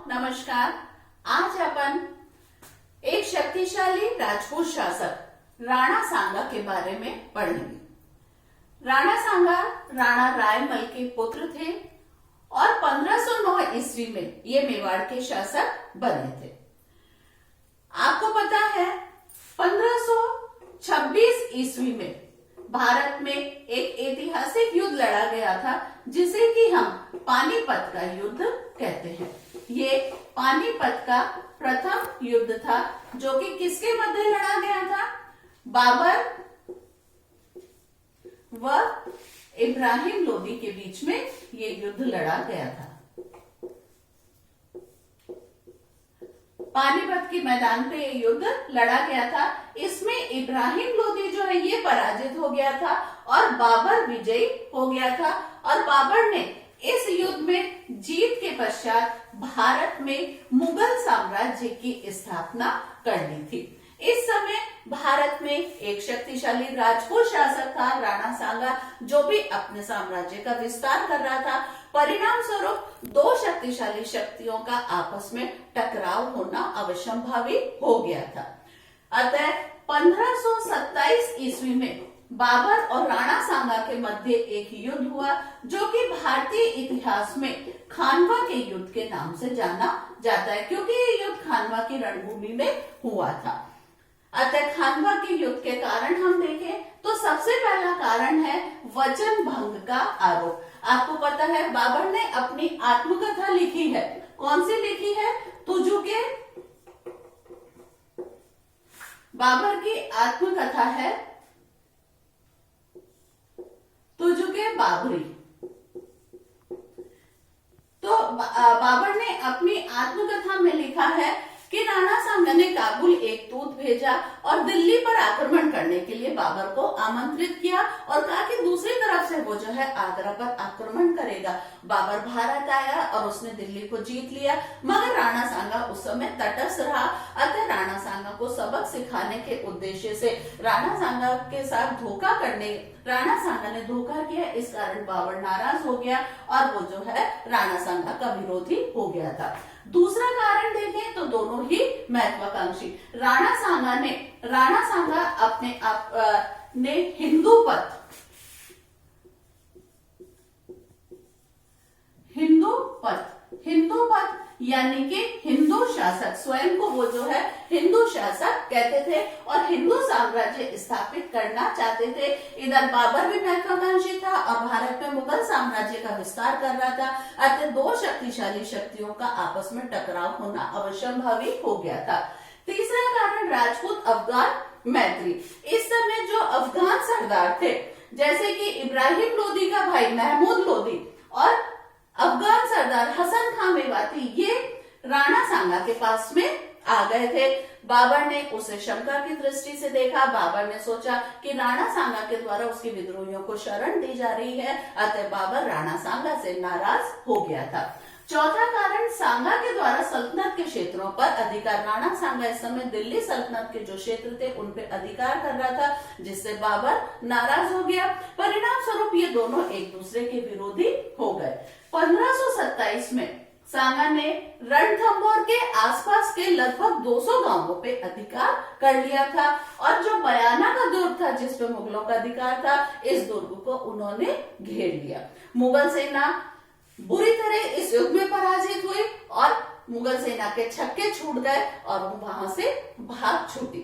नमस्कार। आज अपन एक शक्तिशाली राजपूत शासक राणा सांगा के बारे में पढ़ेंगे। राणा सांगा राणा रायमल के पुत्र थे और 1509 ईस्वी में ये मेवाड़ के शासक बने थे। आपको पता है 1526 ईस्वी में भारत में एक ऐतिहासिक युद्ध लड़ा गया था जिसे कि हम पानीपत का युद्ध कहते हैं। ये पानीपत का प्रथम युद्ध था जो कि किसके मध्य लड़ा गया था? बाबर व इब्राहिम लोदी के बीच में ये युद्ध लड़ा गया था। पानीपत के मैदान पे ये युद्ध लड़ा गया था। इसमें इब्राहिम लोदी जो है ये पराजित हो गया था और बाबर विजयी हो गया था। और बाबर ने इस युद्ध में जीत के पश्चात भारत में मुगल साम्राज्य की स्थापना कर ली थी। इस समय भारत में एक शक्तिशाली राजपूत शासक था राणा सांगा, जो भी अपने साम्राज्य का विस्तार कर रहा था। परिणाम स्वरूप दो शक्तिशाली शक्तियों का आपस में टकराव होना अवश्यंभावी हो गया था। अतः 1527 ईस्वी में बाबर और राणा सांगा के मध्य एक युद्ध हुआ जो कि भारतीय इतिहास में खानवा के युद्ध के नाम से जाना जाता है, क्योंकि ये युद्ध खानवा की रणभूमि में हुआ था। अतः खानवा के युद्ध के कारण हम देखें तो सबसे पहला कारण है वचन भंग का आरोप। आपको पता है बाबर ने अपनी आत्मकथा लिखी है। कौन सी लिखी है? तुजुके। बाबर की आत्मकथा है तुजुके बाबरी। तो बाबर ने अपनी आत्मकथा में लिखा है कि राणा सांगा ने काबुल एक दूत भेजा और दिल्ली पर आक्रमण करने के लिए बाबर को आमंत्रित किया और कहा कि दूसरी तरफ से वो जो है आगरा पर आक्रमण करेगा। बाबर भारत आया और उसने दिल्ली को जीत लिया, मगर राणा सांगा उस समय तटस्थ रहा। अतः राणा सांगा को सबक सिखाने के उद्देश्य से राणा सांगा के साथ राणा सांगा ने धोखा किया। इस कारण बाबर नाराज हो गया और वो जो है राणा सांगा का विरोधी हो गया था। दूसरा कारण देखें तो दोनों ही महत्वाकांक्षी। राणा सांगा अपने आप ने हिंदूपत यानी कि हिंदू शासक, स्वयं को वो जो है हिंदू शासक कहते थे और हिंदू साम्राज्य स्थापित करना चाहते थे। इधर बाबर भी महत्वाकांक्षी था और भारत में मुगल साम्राज्य का विस्तार कर रहा था। अतः दो शक्तिशाली शक्तियों का आपस में टकराव होना अवश्यंभावी हो गया था। तीसरा कारण राजपूत अफगान मैत्री। इस समय जो अफगान सरदार थे, जैसे कि इब्राहिम लोदी का भाई महमूद लोदी और अफगान सरदार हसन खां मेवाती, ये राणा सांगा के पास में आ गए थे। बाबर ने उसे शंका की दृष्टि से देखा। बाबर ने सोचा कि राणा सांगा के द्वारा उसके विद्रोहियों को शरण दी जा रही है। अतः बाबर राणा सांगा से नाराज हो गया था। चौथा कारण सांगा के द्वारा सल्तनत के क्षेत्रों पर अधिकार। राणा सांगा इस समय दिल्ली सल्तनत के जो क्षेत्र थे उन पे अधिकार कर रहा था, जिससे बाबर नाराज हो गया। परिणाम स्वरूप ये दोनों एक दूसरे के विरोधी हो गए। 1527 में सांगा ने रणथंभौर के आसपास के लगभग 200 गांवों पे अधिकार कर लिया था और जो बयाना का दुर्ग था जिस पे मुगलों का अधिकार था, इस दुर्ग को उन्होंने घेर लिया। मुगल सेना बुरी तरह इस युद्ध में पराजित हुई और मुगल सेना के छक्के छूट गए और वो वहां से भाग छूटी।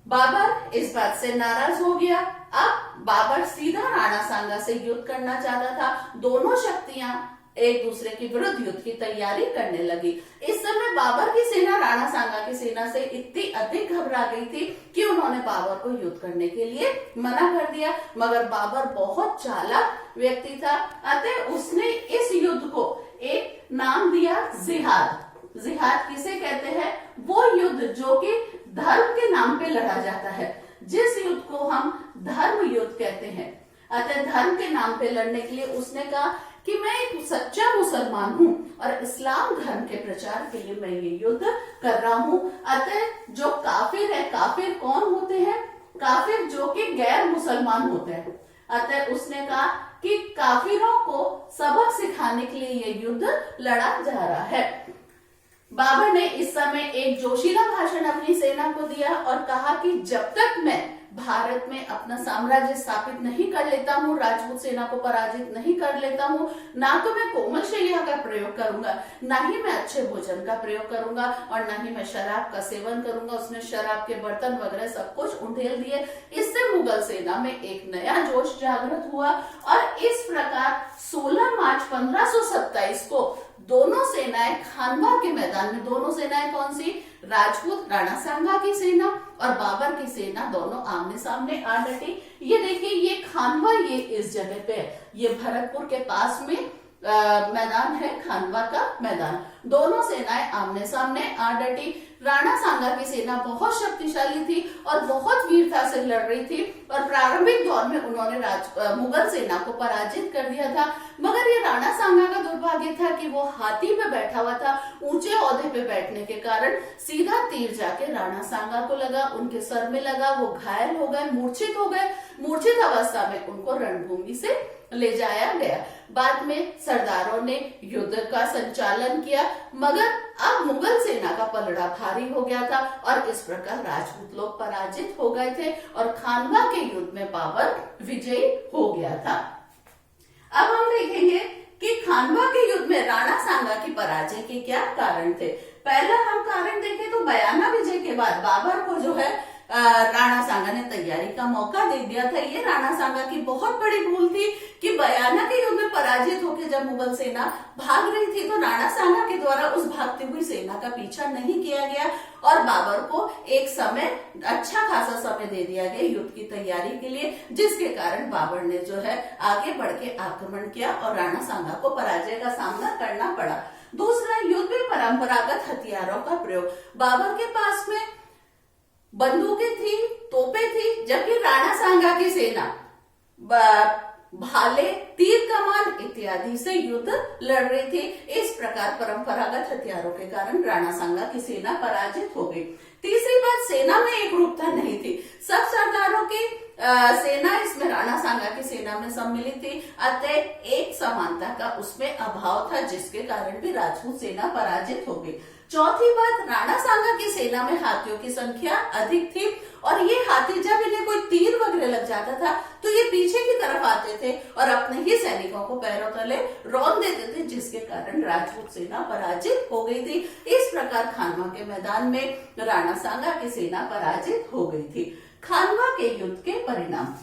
बाबर इस बात से नाराज हो गया। अब बाबर सीधा राणा सांगा से युद्ध करना चाहता था। दोनों शक्तियां एक दूसरे के विरुद्ध युद्ध की तैयारी करने लगी। इस समय बाबर की सेना राणा सांगा की सेना से इतनी अधिक घबरा गई थी कि उन्होंने बाबर को युद्ध करने के लिए मना कर दिया। मगर बाबर बहुत चालाक व्यक्ति था, अतः उसने इस युद्ध को एक नाम दिया जिहाद। जिहाद किसे कहते हैं? वो युद्ध जो कि धर्म के नाम पे लड़ा जाता है, जिस युद्ध को हम धर्म युद्ध कहते हैं। अतः धर्म के नाम पे लड़ने के लिए उसने कहा कि मैं एक सच्चा मुसलमान हूँ और इस्लाम धर्म के प्रचार के लिए मैं ये युद्ध कर रहा हूँ। अतः जो काफिर है, काफिर कौन होते हैं? काफिर जो कि गैर मुसलमान होते हैं। अतः उसने कहा कि काफिरों को सबक सिखाने के लिए यह युद्ध लड़ा जा रहा है। बाबर ने इस समय एक जोशीला भाषण अपनी सेना को दिया और कहा कि जब तक मैं भारत में अपना साम्राज्य स्थापित नहीं कर लेता हूँ, राजपूत सेना को पराजित नहीं कर लेता हूँ, ना तो मैं कोमल शैलियों का प्रयोग करूंगा, ना ही मैं अच्छे भोजन का प्रयोग करूंगा और ना ही मैं शराब का सेवन करूंगा। उसने शराब के बर्तन वगैरह सब कुछ उंडेल दिए। इससे मुगल सेना में एक नया जोश जागृत हुआ और इस प्रकार 16 मार्च 1527 को दोनों सेनाएं खानवा के मैदान में, दोनों सेनाएं कौन सी, राजपूत राणा सांगा की सेना और बाबर की सेना, दोनों आमने सामने आ डटी। ये देखिए, ये खानवा, ये इस जगह पे है, ये भरतपुर के पास में मैदान है, खानवा का मैदान। दोनों सेनाएं आमने सामने आ डटी। राणा सांगा की सेना बहुत शक्तिशाली थी और बहुत वीरता से लड़ रही थी और प्रारंभिक दौर में उन्होंने मुगल सेना को पराजित कर दिया था। मगर ये राणा सांगा का दुर्भाग्य था कि वो हाथी पे बैठा हुआ था। ऊंचे ओहदे पे बैठने के कारण सीधा तीर जाके राणा सांगा को लगा, उनके सर में लगा, वो घायल हो गए, मूर्छित हो गए। मूर्छित अवस्था में उनको रणभूमि से ले जाया गया। बाद में सरदारों ने युद्ध का संचालन किया, मगर अब मुगल सेना का पलड़ा भारी हो गया था और इस प्रकार राजपूत लोग पराजित हो गए थे और खानवा के युद्ध में बाबर विजयी हो गया था। अब हम देखेंगे कि खानवा के युद्ध में राणा सांगा की पराजय के क्या कारण थे। पहला हम कारण देखें तो बयाना विजय के बाद बाबर को जो है राणा सांगा ने तैयारी का मौका दे दिया था। ये राणा सांगा की बहुत बड़ी भूल थी कि बयाना के युद्ध में पराजित होकर जब मुगल सेना भाग रही थी तो राणा सांगा के द्वारा उस भागती हुई सेना का पीछा नहीं किया गया और बाबर को एक समय, अच्छा खासा समय दे दिया गया युद्ध की तैयारी के लिए, जिसके कारण बाबर ने जो है आगे बढ़ के आक्रमण किया और राणा सांगा को पराजय का सामना करना पड़ा। दूसरा, युद्ध में परंपरागत हथियारों का प्रयोग। बाबर के पास में बंदूकें थी, तोपें थी, जबकि राणा सांगा की सेना भाले, तीर कमान इत्यादि से युद्ध लड़ रही थी। इस प्रकार परंपरागत हथियारों के कारण राणा सांगा की सेना पराजित हो गई। तीसरी बात, सेना में एक रूपता नहीं थी। सब सरदारों की सेना इसमें राणा सांगा की सेना में सम्मिलित थी, अतः एक समानता का उसमें अभाव था, जिसके कारण भी राजपूत सेना पराजित हो गई। चौथी बात, राणा सांगा की सेना में हाथियों की संख्या अधिक थी और ये हाथी जब इन्हें कोई तीर वगैरह लग जाता था तो ये पीछे की तरफ आते थे और अपने ही सैनिकों को पैरों तले रौंद देते थे, जिसके कारण राजपूत सेना पराजित हो गई थी। इस प्रकार खानवा के मैदान में राणा सांगा की सेना पराजित हो गई थी। खानवा के युद्ध के परिणाम,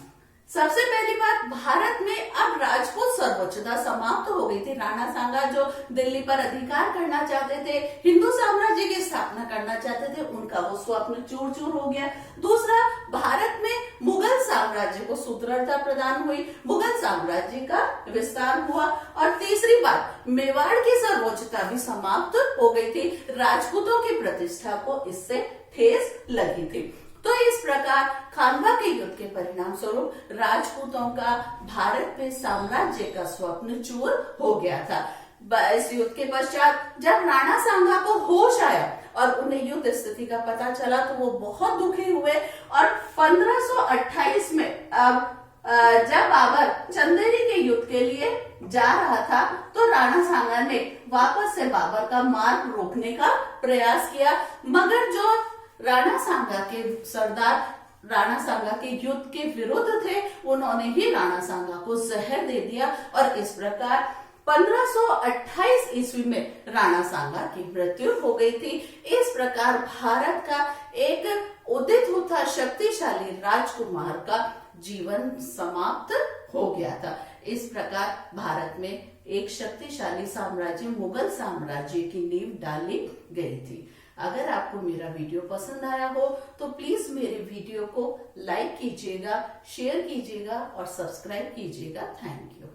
सबसे पहली बात, भारत में अब राजपूत सर्वोच्चता समाप्त हो गई थी। राणा सांगा जो दिल्ली पर अधिकार करना चाहते थे, हिंदू साम्राज्य की स्थापना करना चाहते थे, उनका वो स्वप्न चूर चूर हो गया। दूसरा, भारत में मुगल साम्राज्य को सुदृढ़ता प्रदान हुई, मुगल साम्राज्य का विस्तार हुआ। और तीसरी बात, मेवाड़ की सर्वोच्चता भी समाप्त हो गई थी। राजपूतों की प्रतिष्ठा को इससे ठेस लगी थी। तो इस प्रकार खानवा के युद्ध के परिणाम स्वरूप राजपूतों का भारत में साम्राज्य का स्वप्न चूर हो गया था। इस युद्ध के पश्चात जब राणा सांगा को होश आया और उन्हें युद्ध स्थिति का पता चला तो वो बहुत दुखी हुए और 1528 में जब बाबर चंदेरी के युद्ध के लिए जा रहा था तो राणा सांगा ने वापस से बाबर का मार्ग रोकने का प्रयास किया, मगर जो राणा सांगा के सरदार राणा सांगा के युद्ध के विरुद्ध थे, उन्होंने ही राणा सांगा को जहर दे दिया और इस प्रकार 1528 ईस्वी में राणा सांगा की मृत्यु हो गई थी। इस प्रकार भारत का एक उदित होता शक्तिशाली राजकुमार का जीवन समाप्त हो गया था। इस प्रकार भारत में एक शक्तिशाली साम्राज्य, मुगल साम्राज्य की नींव डाली गई थी। अगर आपको मेरा वीडियो पसंद आया हो तो प्लीज मेरे वीडियो को लाइक कीजिएगा, शेयर कीजिएगा और सब्सक्राइब कीजिएगा। Thank you.